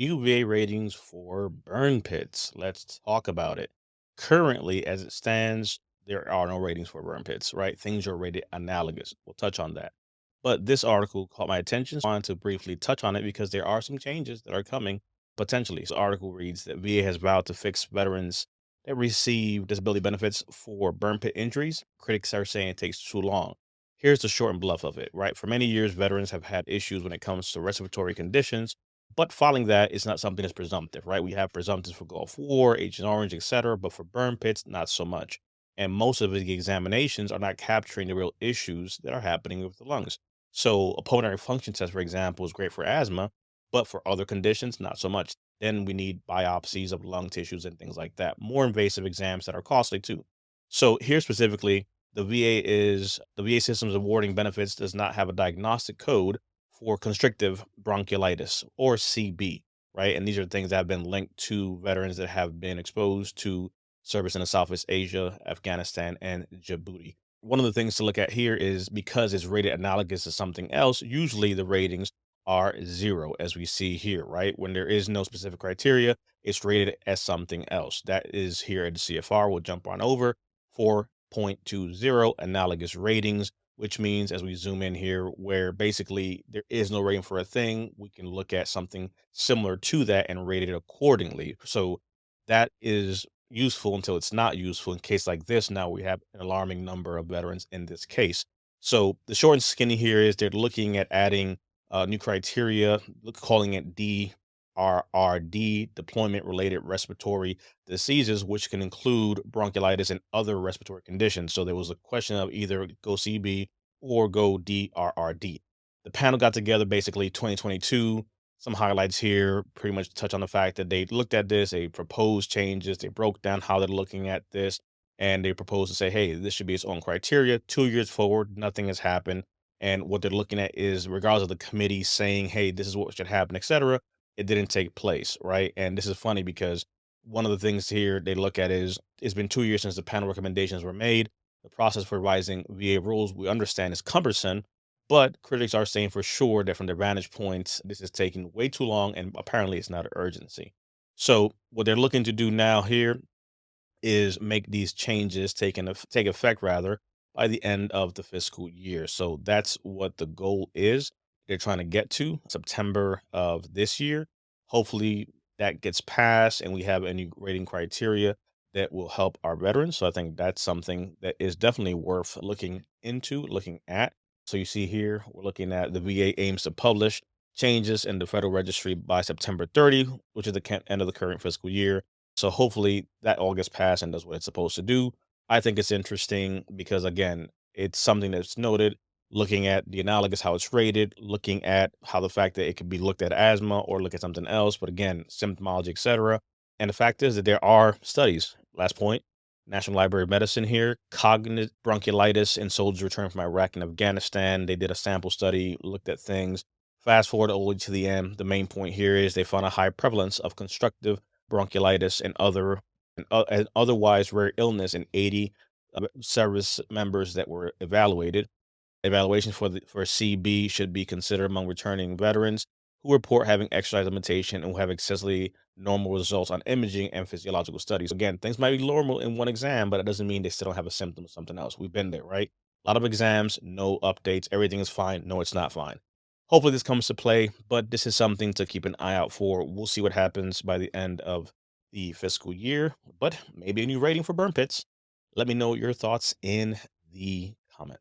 New VA ratings for burn pits. Let's talk about it. Currently, as it stands, there are no ratings for burn pits, right? Things are rated analogous. We'll touch on that. But this article caught my attention. So I wanted to briefly touch on it because there are some changes that are coming potentially. So the article reads that VA has vowed to fix veterans that receive disability benefits for burn pit injuries. Critics are saying it takes too long. Here's the short and bluff of it, right? For many years, veterans have had issues when it comes to respiratory conditions, but filing that is not something that's presumptive, right? We have presumptives for Gulf War, Agent Orange, etc., but for burn pits, not so much. And most of the examinations are not capturing the real issues that are happening with the lungs. So, a pulmonary function test, for example, is great for asthma, but for other conditions, not so much. Then we need biopsies of lung tissues and things like that. More invasive exams that are costly too. So, here specifically, the VA system's awarding benefits does not have a diagnostic code for constrictive bronchiolitis or CB, right? And these are things that have been linked to veterans that have been exposed to service in the Southeast Asia, Afghanistan, and Djibouti. One of the things to look at here is because it's rated analogous to something else, usually the ratings are zero, as we see here, right? When there is no specific criteria, it's rated as something else. That is here at the CFR. We'll jump on over 4.20 analogous ratings, which means as we zoom in here, where basically there is no rating for a thing, we can look at something similar to that and rate it accordingly. So that is useful until it's not useful in case like this. Now we have an alarming number of veterans in this case. So the short and skinny here is they're looking at adding new criteria, calling it DRRD, deployment related respiratory diseases, which can include bronchiolitis and other respiratory conditions. So there was a question of either go CB or go DRRD. The panel got together basically 2022. Some highlights here pretty much touch on the fact that they looked at this, they proposed changes, they broke down how they're looking at this, and they proposed to say, hey, this should be its own criteria. 2 years forward, nothing has happened. And what they're looking at is, regardless of the committee saying, hey, this is what should happen, etc., it didn't take place, right? And this is funny because one of the things here they look at is it's been 2 years since the panel recommendations were made. The process for revising VA rules, we understand, is cumbersome, but critics are saying for sure that from their vantage points, this is taking way too long and apparently it's not an urgency. So, what they're looking to do now here is make these changes take effect rather by the end of the fiscal year. So that's what the goal is. They're trying to get to September of this year. Hopefully that gets passed and we have any rating criteria that will help our veterans. So I think that's something that is definitely worth looking into, looking at. So you see here, we're looking at the VA aims to publish changes in the Federal Registry by September 30, which is the end of the current fiscal year. So hopefully that all gets passed and does what it's supposed to do. I think it's interesting because again, it's something that's noted, looking at the analogous, how it's rated, looking at how the fact that it could be looked at asthma or look at something else, but again, symptomology, etc. And the fact is that there are studies. Last point, National Library of Medicine here, cognitive bronchiolitis in soldiers returned from Iraq and Afghanistan. They did a sample study, looked at things. Fast forward all the way to the end. The main point here is they found a high prevalence of constructive bronchiolitis and otherwise rare illness in 80 service members that were evaluated. Evaluation for CB should be considered among returning veterans who report having exercise limitation and who have excessively normal results on imaging and physiological studies. Again, things might be normal in one exam, but it doesn't mean they still don't have a symptom of something else. We've been there, right? A lot of exams, no updates, everything is fine. No, it's not fine. Hopefully this comes to play, but this is something to keep an eye out for. We'll see what happens by the end of the fiscal year, but maybe a new rating for burn pits. Let me know your thoughts in the comments.